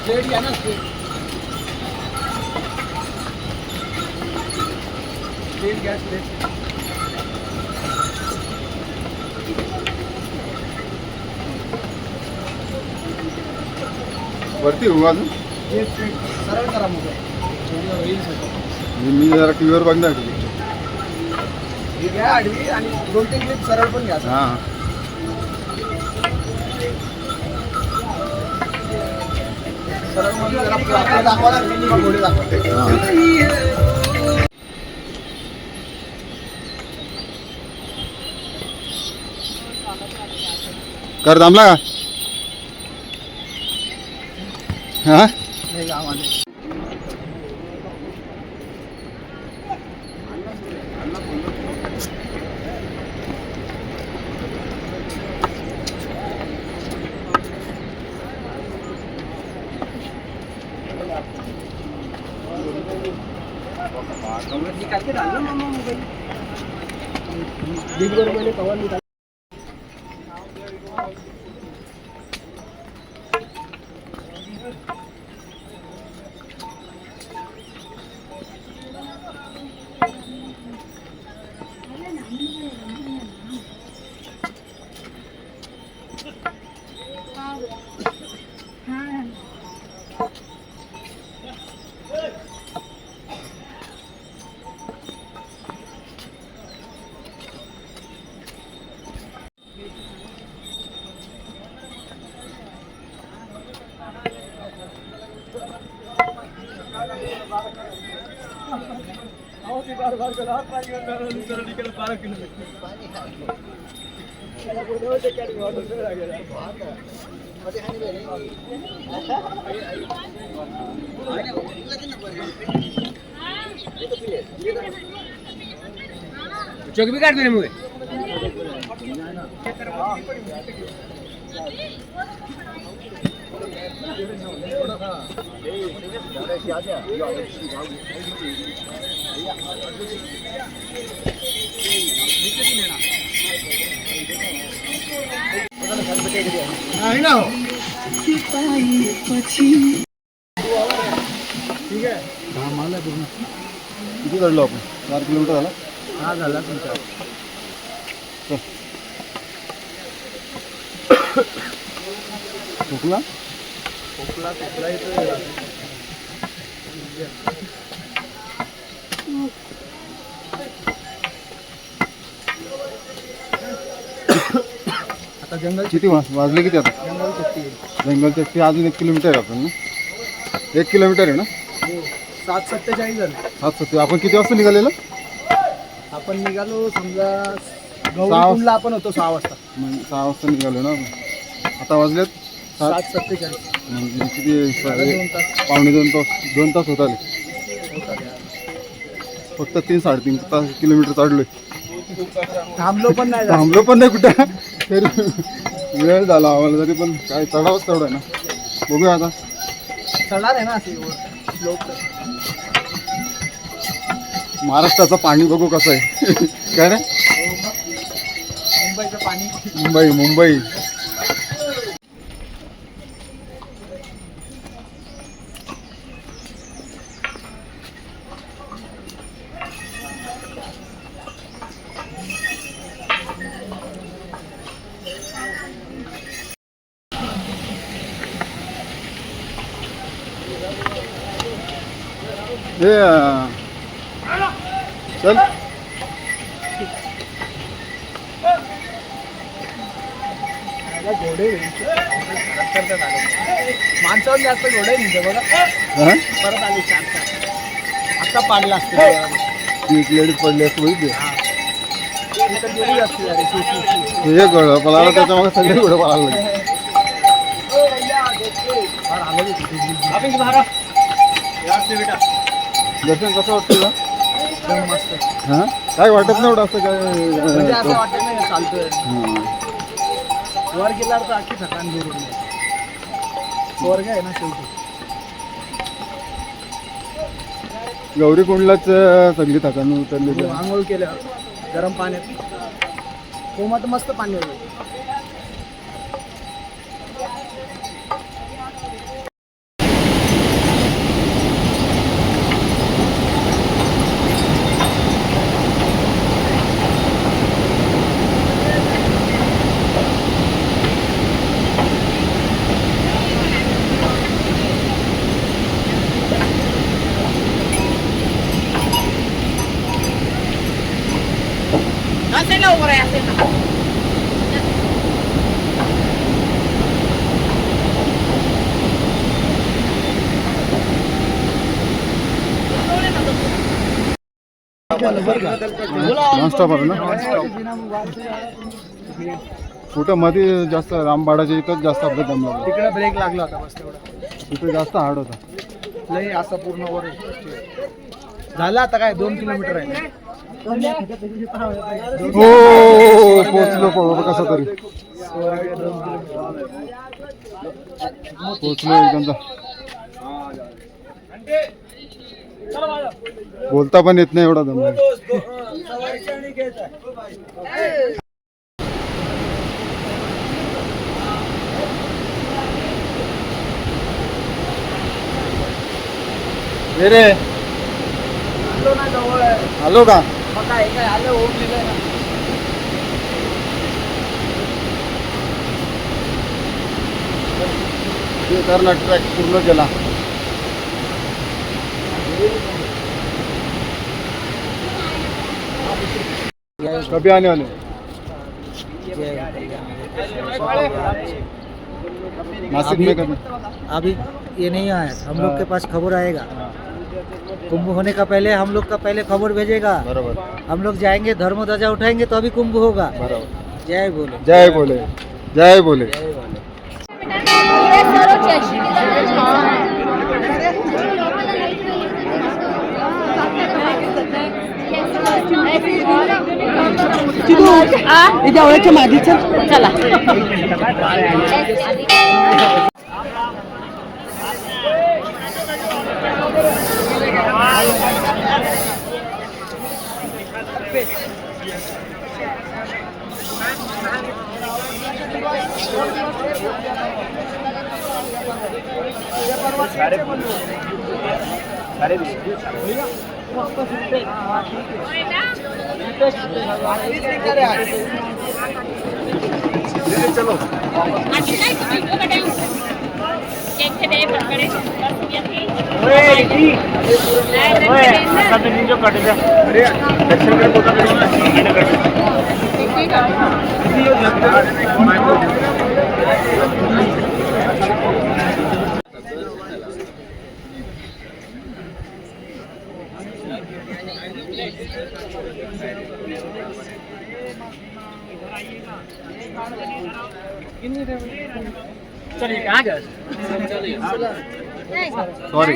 Straight घ्या ना straight घ्या स्ट्रेट वरती होऊ अजून सरळ करा मग मी जरा टी व्हीवर बघणार ही घ्या आडवी आणि 2-3 क्लिप सरळ पण घ्या हां सरळ मध्ये जरा आपल्याला दाखवा लागेल मग घोडे दाखवा कर थांबला का हां नाही गावाने चौक भी काट मेरे मुझे नहीं ना हो ठीक है हाँ माला पूर्ण किती चढलो आपण 4 किलोमीटर झाला हा झाला तुमचा खोकला खोकला येतो आता जंगल किती वाजले किती आता जंगल चट्टी जंगल चट्टी अजून 1 किलोमीटर आहे आपण ना 1 किलोमीटर आहे ना 7:47 झालं 7:37 आपण किती वाजता निघालेलो आपण निघालो समजा गौरीकुंडला आपण होतो 6 वाजता मग 6 वाजता निघालो ना आता वाजलेत 7:47 म्हणजे किती 2 तास पावणे 2 तास होत आले फक्त 3-3.5 किलोमीटर चढलोय थांबलो पण नाही थांबलो पण नाही कुठं तरी वेळ झाला आम्हाला तरी पण काय चढावंच तेवढं आहे ना बघूया आता चढणार आहे ना असे लोक महाराष्ट्राचं पाणी बघू कसं आहे काय रे मुंबईचं पाणी मुंबई चल घोडे माणसावर जास्त घोडे म्हणजे बघा परत आले 4 आता पाडला असते एक लेडीज पडली असते बघितली गेली असते हे घोडं पळाला त्याच्या मग सगळे घोडं पळायला लागले दर्शन कसं वाटतं का मस्त हां काय वाटत नाही एवढं असं काय म्हणजे असं वाटत नाही चालतोय वर गेल्यावर तर अख्खी थकान दूर होईल स्वर्ग आहे ना शेवटी गौरीकुंडलाच सगळी थकान उतरली आंघोळ केल्यावर गरम पाण्यात कोमात मस्त पाणी होईल नॉनस्टॉप आहे ना कुठं मध्ये जास्त रामबाडाच्या इथंच जास्त आपलं दम लागला तिकडे ब्रेक लागला होता बस तेवढा. तिथे जास्त हार्ड होता लय असं पूर्ण वर झालं आता काय 2 किलोमीटर आहे. हो पोचलो कसं तरी पोचलो एकदम बोलता पण येत नाही एवढा दम आहे. रे आलो का कर्नाटक ट्रॅक पूर्ण केला कभी आने वाले नासिक में कभी अभी ये नहीं आया, हम लोग के पास खबर आएगा। कुंभ होने का पहले हम लोग का पहले खबर भेजेगा। बरोबर हम लोग जाएंगे, धर्म ध्वजा उठाएंगे तो अभी कुंभ होगा। बरोबर जय बोले जय बोले जय बोले देवळाच्या मागीच चला चलिए कहाँ गए? सॉरी